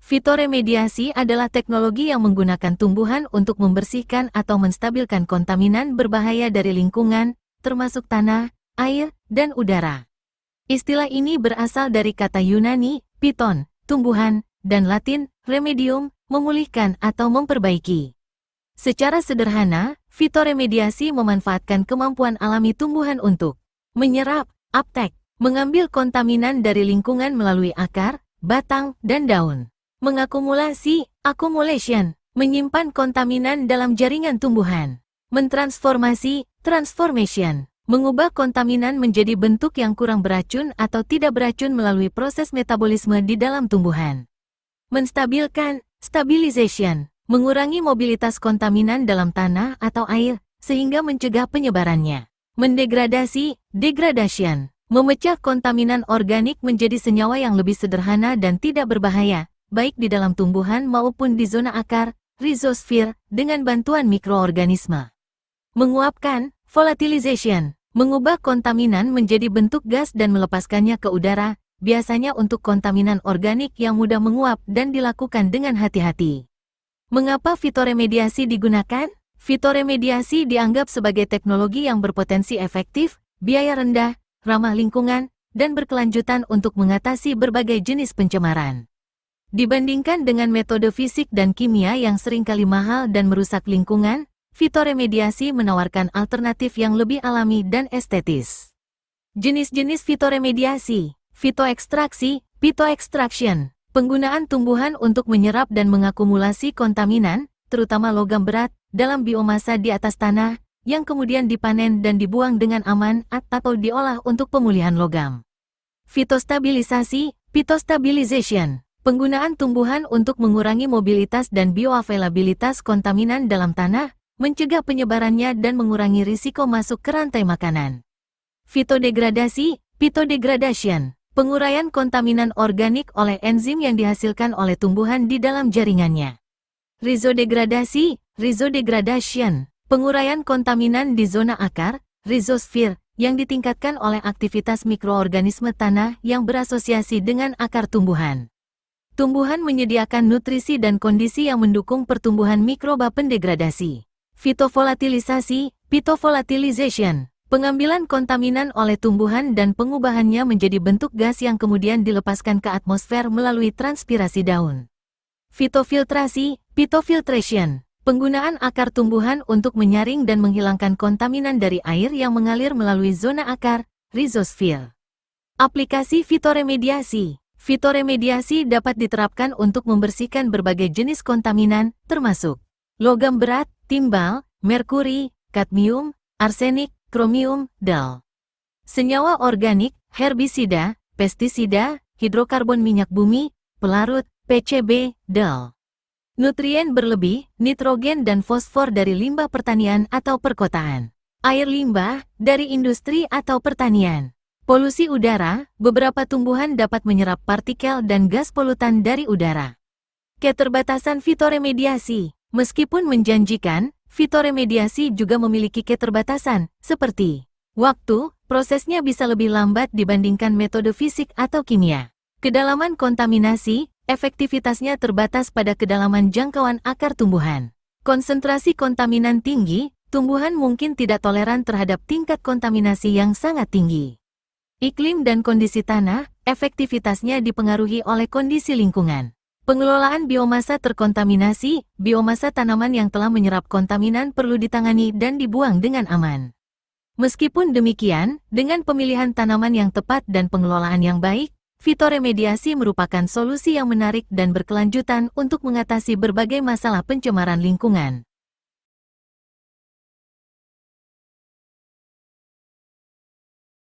Fitoremediasi adalah teknologi yang menggunakan tumbuhan untuk membersihkan atau menstabilkan kontaminan berbahaya dari lingkungan, termasuk tanah, air, dan udara. Istilah ini berasal dari kata Yunani, piton, tumbuhan, dan Latin, remedium, memulihkan atau memperbaiki. Secara sederhana, fitoremediasi memanfaatkan kemampuan alami tumbuhan untuk menyerap, uptake, mengambil kontaminan dari lingkungan melalui akar, batang, dan daun. Mengakumulasi, accumulation, menyimpan kontaminan dalam jaringan tumbuhan. Mentransformasi, transformation, mengubah kontaminan menjadi bentuk yang kurang beracun atau tidak beracun melalui proses metabolisme di dalam tumbuhan. Menstabilkan, stabilization, mengurangi mobilitas kontaminan dalam tanah atau air, sehingga mencegah penyebarannya. Mendegradasi, degradation, memecah kontaminan organik menjadi senyawa yang lebih sederhana dan tidak berbahaya, baik di dalam tumbuhan maupun di zona akar, rhizosfer, dengan bantuan mikroorganisme. Menguapkan, volatilization, mengubah kontaminan menjadi bentuk gas dan melepaskannya ke udara, biasanya untuk kontaminan organik yang mudah menguap dan dilakukan dengan hati-hati. Mengapa fitoremediasi digunakan? Fitoremediasi dianggap sebagai teknologi yang berpotensi efektif, biaya rendah, ramah lingkungan, dan berkelanjutan untuk mengatasi berbagai jenis pencemaran. Dibandingkan dengan metode fisik dan kimia yang seringkali mahal dan merusak lingkungan, fitoremediasi menawarkan alternatif yang lebih alami dan estetis. Jenis-jenis fitoremediasi: fitoekstraksi, phytoextraction, penggunaan tumbuhan untuk menyerap dan mengakumulasi kontaminan, terutama logam berat, dalam biomasa di atas tanah, yang kemudian dipanen dan dibuang dengan aman atau diolah untuk pemulihan logam. Fitostabilisasi, phytostabilization, penggunaan tumbuhan untuk mengurangi mobilitas dan bioavailabilitas kontaminan dalam tanah, mencegah penyebarannya dan mengurangi risiko masuk ke rantai makanan. Fitodegradasi, phytodegradation, penguraian kontaminan organik oleh enzim yang dihasilkan oleh tumbuhan di dalam jaringannya. Rhizodegradasi, rhizodegradation, penguraian kontaminan di zona akar, rhizosfer, yang ditingkatkan oleh aktivitas mikroorganisme tanah yang berasosiasi dengan akar tumbuhan. Tumbuhan menyediakan nutrisi dan kondisi yang mendukung pertumbuhan mikroba pendegradasi. Fitovolatilizasi, phytovolatilization, pengambilan kontaminan oleh tumbuhan dan pengubahannya menjadi bentuk gas yang kemudian dilepaskan ke atmosfer melalui transpirasi daun. Fitofiltrasi, phytofiltration, penggunaan akar tumbuhan untuk menyaring dan menghilangkan kontaminan dari air yang mengalir melalui zona akar, rhizosfer. Aplikasi fitoremediasi. Fitoremediasi dapat diterapkan untuk membersihkan berbagai jenis kontaminan, termasuk logam berat, timbal, merkuri, kadmium, arsenik, kromium, dal. Senyawa organik, herbisida, pestisida, hidrokarbon minyak bumi, pelarut, PCB, dal. Nutrien berlebih, nitrogen dan fosfor dari limbah pertanian atau perkotaan. Air limbah, dari industri atau pertanian. Polusi udara, beberapa tumbuhan dapat menyerap partikel dan gas polutan dari udara. Keterbatasan fitoremediasi. Meskipun menjanjikan, fitoremediasi juga memiliki keterbatasan, seperti waktu, prosesnya bisa lebih lambat dibandingkan metode fisik atau kimia. Kedalaman kontaminasi, efektivitasnya terbatas pada kedalaman jangkauan akar tumbuhan. Konsentrasi kontaminan tinggi, tumbuhan mungkin tidak toleran terhadap tingkat kontaminasi yang sangat tinggi. Iklim dan kondisi tanah, efektivitasnya dipengaruhi oleh kondisi lingkungan. Pengelolaan biomasa terkontaminasi, biomasa tanaman yang telah menyerap kontaminan perlu ditangani dan dibuang dengan aman. Meskipun demikian, dengan pemilihan tanaman yang tepat dan pengelolaan yang baik, fitoremediasi merupakan solusi yang menarik dan berkelanjutan untuk mengatasi berbagai masalah pencemaran lingkungan.